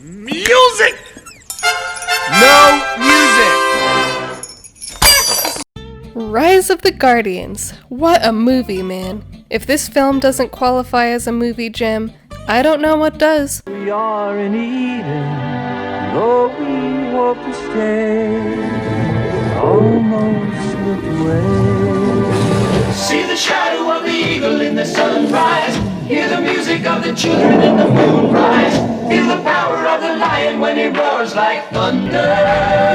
Music! No music! Rise of the Guardians. What a movie, man. If this film doesn't qualify as a movie gem, I don't know what does. We are in Eden, though we hope to stay, almost slipped away. See the shadow of the eagle in the sunrise. Hear the music of the children in the moonrise. Feel the power of the lion when he roars like thunder.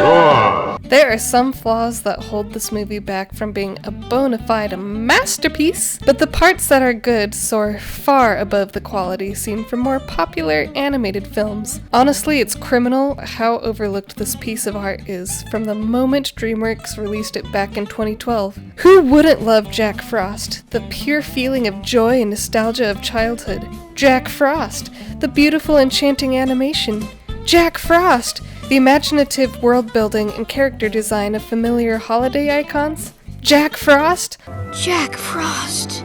Roar! There are some flaws that hold this movie back from being a bona fide masterpiece, but the parts that are good soar far above the quality seen from more popular animated films. Honestly, it's criminal how overlooked this piece of art is from the moment DreamWorks released it back in 2012. Who wouldn't love Jack Frost? The pure feeling of joy and nostalgia of childhood. Jack Frost, the beautiful enchanting animation. Jack Frost, the imaginative world building and character design of familiar holiday icons. Jack Frost. Jack Frost.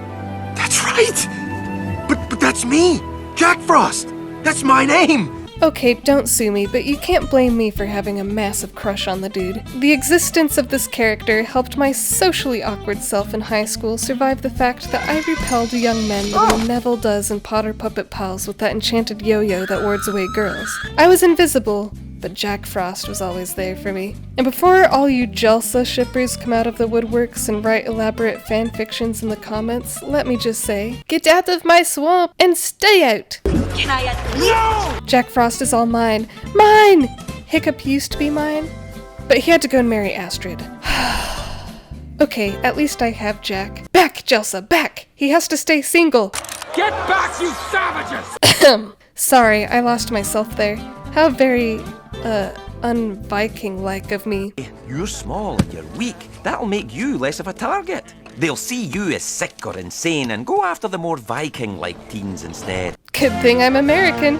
That's right! But that's me! Jack Frost! That's my name! Okay, don't sue me, but you can't blame me for having a massive crush on the dude. The existence of this character helped my socially awkward self in high school survive the fact that I repelled young men the way Neville does in Potter Puppet Pals with that enchanted yo-yo that wards away girls. I was invisible, but Jack Frost was always there for me. And before all you Jelsa shippers come out of the woodworks and write elaborate fan fictions in the comments, let me just say, get out of my swamp and stay out! Can I at least? No! Jack Frost is all mine. Mine! Hiccup used to be mine, but he had to go and marry Astrid. Okay, at least I have Jack. Back, Jelsa, back! He has to stay single! Get back, you savages! Sorry, I lost myself there. How very, un-Viking-like of me. You're small and you're weak. That'll make you less of a target. They'll see you as sick or insane and go after the more Viking-like teens instead. Good thing I'm American.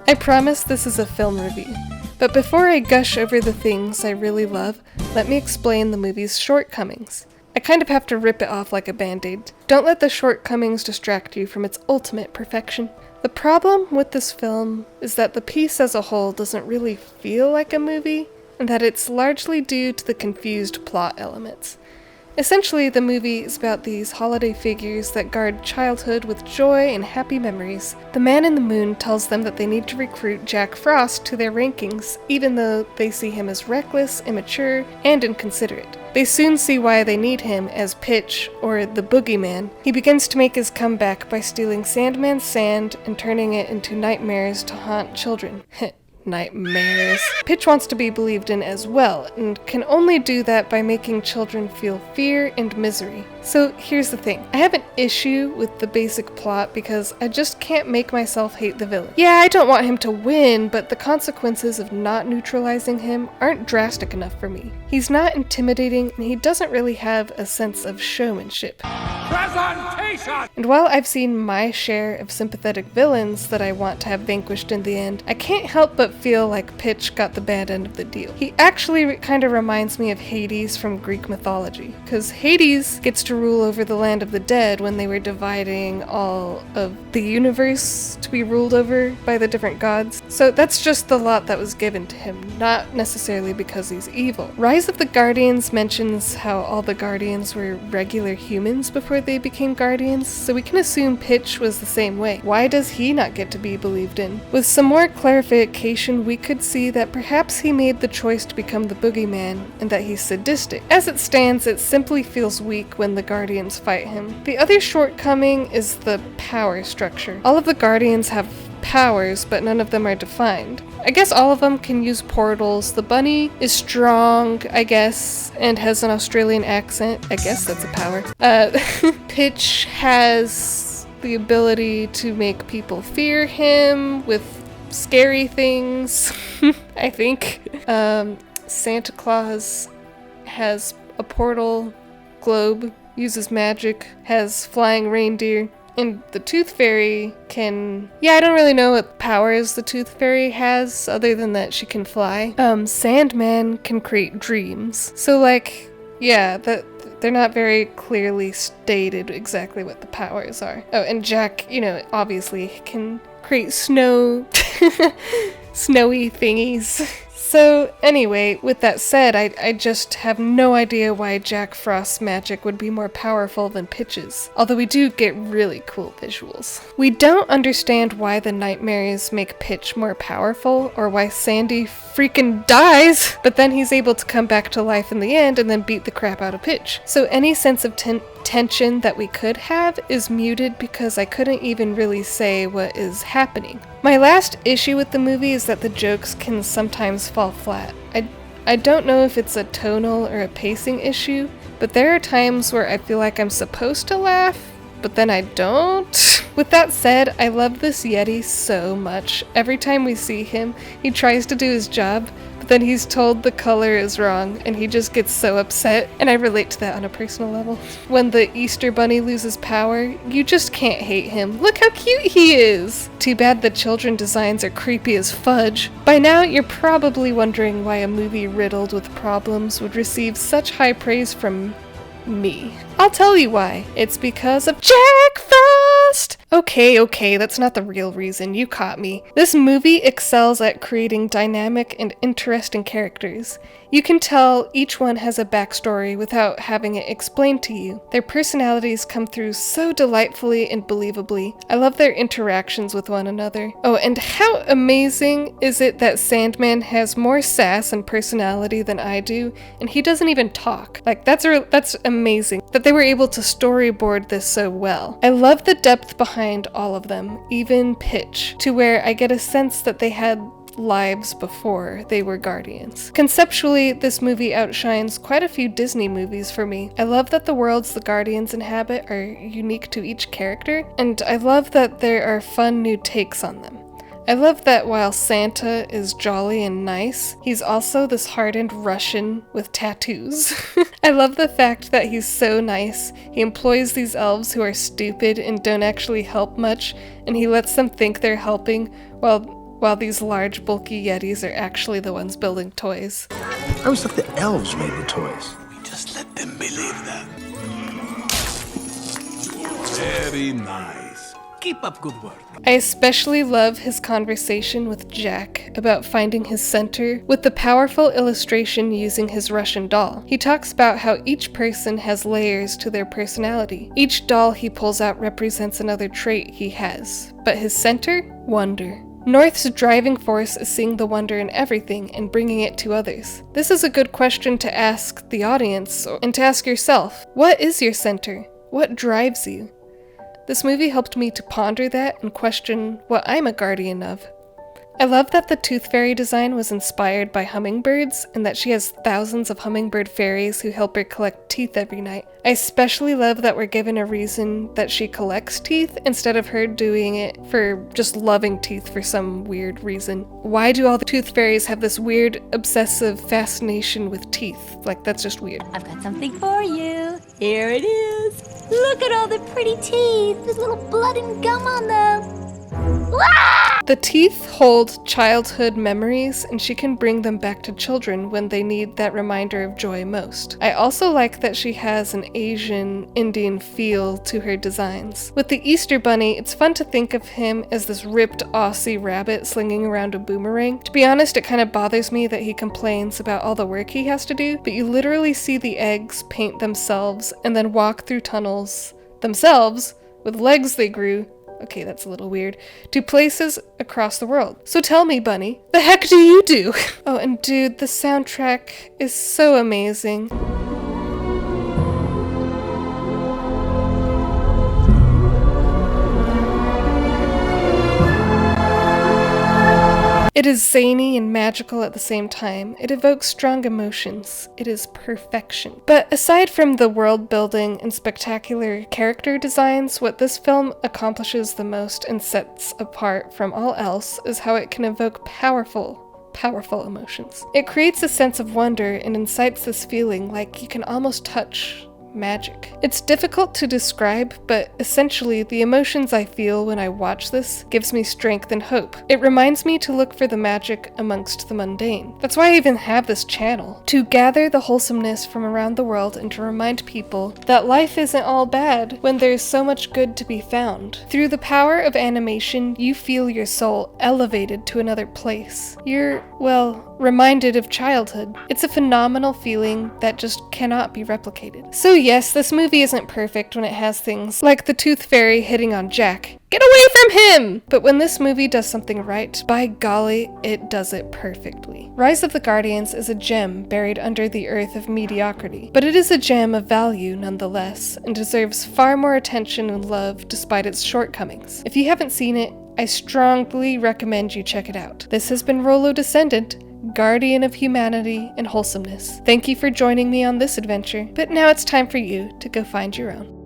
I promise this is a film review. But before I gush over the things I really love, let me explain the movie's shortcomings. I kind of have to rip it off like a band-aid. Don't let the shortcomings distract you from its ultimate perfection. The problem with this film is that the piece as a whole doesn't really feel like a movie, and that it's largely due to the confused plot elements. Essentially, the movie is about these holiday figures that guard childhood with joy and happy memories. The Man in the Moon tells them that they need to recruit Jack Frost to their rankings, even though they see him as reckless, immature, and inconsiderate. They soon see why they need him as Pitch, or the Boogeyman. He begins to make his comeback by stealing Sandman's sand and turning it into nightmares to haunt children. Nightmares. Pitch wants to be believed in as well, and can only do that by making children feel fear and misery. So here's the thing. I have an issue with the basic plot because I just can't make myself hate the villain. Yeah, I don't want him to win, but the consequences of not neutralizing him aren't drastic enough for me. He's not intimidating, and he doesn't really have a sense of showmanship. Presentation! And while I've seen my share of sympathetic villains that I want to have vanquished in the end, I can't help but feel like Pitch got the bad end of the deal. He actually kind of reminds me of Hades from Greek mythology, because Hades gets to rule over the land of the dead when they were dividing all of the universe to be ruled over by the different gods. So that's just the lot that was given to him, not necessarily because he's evil. Rise of the Guardians mentions how all the Guardians were regular humans before they became Guardians, so we can assume Pitch was the same way. Why does he not get to be believed in? With some more clarification, we could see that perhaps he made the choice to become the Boogeyman, and that he's sadistic. As it stands, it simply feels weak when the Guardians fight him. The other shortcoming is the power structure. All of the Guardians have powers, but none of them are defined. I guess all of them can use portals. The bunny is strong, I guess, and has an Australian accent. I guess that's a power. Pitch has the ability to make people fear him with scary things, I think. Santa Claus has a portal globe, uses magic, has flying reindeer, and the Tooth Fairy can... Yeah, I don't really know what powers the Tooth Fairy has, other than that she can fly. Sandman can create dreams. So, like, yeah, they're not very clearly stated exactly what the powers are. Oh, and Jack, obviously can create snow. snowy thingies. So anyway, with that said, I just have no idea why Jack Frost's magic would be more powerful than Pitch's, although we do get really cool visuals. We don't understand why the nightmares make Pitch more powerful, or why Sandy freaking dies, but then he's able to come back to life in the end and then beat the crap out of Pitch. So any sense of tension that we could have is muted because I couldn't even really say what is happening. My last issue with the movie is that the jokes can sometimes fall flat. I don't know if it's a tonal or a pacing issue, but there are times where I feel like I'm supposed to laugh, but then I don't. With that said, I love this Yeti so much. Every time we see him, he tries to do his job, but then he's told the color is wrong, and he just gets so upset, and I relate to that on a personal level. When the Easter Bunny loses power, you just can't hate him. Look how cute he is! Too bad the children designs are creepy as fudge. By now, you're probably wondering why a movie riddled with problems would receive such high praise from me. I'll tell you why. It's because of Jack Frost! Okay, that's not the real reason. You caught me. This movie excels at creating dynamic and interesting characters. You can tell each one has a backstory without having it explained to you. Their personalities come through so delightfully and believably. I love their interactions with one another. Oh, and how amazing is it that Sandman has more sass and personality than I do, and he doesn't even talk. Like, that's amazing that they were able to storyboard this so well. I love the depth behind all of them, even Pitch, to where I get a sense that they had lives before they were Guardians. Conceptually, this movie outshines quite a few Disney movies for me. I love that the worlds the Guardians inhabit are unique to each character, and I love that there are fun new takes on them. I love that while Santa is jolly and nice, he's also this hardened Russian with tattoos. I love the fact that he's so nice. He employs these elves who are stupid and don't actually help much, and he lets them think they're helping while these large, bulky Yetis are actually the ones building toys. I always thought the elves made the toys. We just let them believe that. Very nice. Keep up good work. I especially love his conversation with Jack about finding his center, with the powerful illustration using his Russian doll. He talks about how each person has layers to their personality. Each doll he pulls out represents another trait he has, but his center? Wonder. North's driving force is seeing the wonder in everything and bringing it to others. This is a good question to ask the audience, and to ask yourself. What is your center? What drives you? This movie helped me to ponder that and question what I'm a guardian of. I love that the Tooth Fairy design was inspired by hummingbirds, and that she has thousands of hummingbird fairies who help her collect teeth every night. I especially love that we're given a reason that she collects teeth instead of her doing it for just loving teeth for some weird reason. Why do all the Tooth Fairies have this weird, obsessive fascination with teeth? Like, that's just weird. I've got something for you. Here it is. Look at all the pretty teeth. There's little blood and gum on them. The teeth hold childhood memories, and she can bring them back to children when they need that reminder of joy most. I also like that she has an Asian Indian feel to her designs. With the Easter Bunny, it's fun to think of him as this ripped Aussie rabbit slinging around a boomerang. To be honest, it kind of bothers me that he complains about all the work he has to do, but you literally see the eggs paint themselves and then walk through tunnels themselves with legs they grew. Okay, that's a little weird. To places across the world. So tell me, Bunny, the heck do you do? Oh, and dude, the soundtrack is so amazing. It is zany and magical at the same time. It evokes strong emotions. It is perfection. But aside from the world building and spectacular character designs, what this film accomplishes the most and sets apart from all else is how it can evoke powerful emotions. It creates a sense of wonder and incites this feeling like you can almost touch magic. It's difficult to describe, but essentially the emotions I feel when I watch this gives me strength and hope. It reminds me to look for the magic amongst the mundane. That's why I even have this channel, to gather the wholesomeness from around the world and to remind people that life isn't all bad when there's so much good to be found. Through the power of animation, you feel your soul elevated to another place. You're, well, reminded of childhood. It's a phenomenal feeling that just cannot be replicated. So yes, this movie isn't perfect when it has things like the Tooth Fairy hitting on Jack. Get away from him! But when this movie does something right, by golly, it does it perfectly. Rise of the Guardians is a gem buried under the earth of mediocrity, but it is a gem of value nonetheless, and deserves far more attention and love despite its shortcomings. If you haven't seen it, I strongly recommend you check it out. This has been Rollo, Descendant, guardian of humanity and wholesomeness. Thank you for joining me on this adventure, but now it's time for you to go find your own.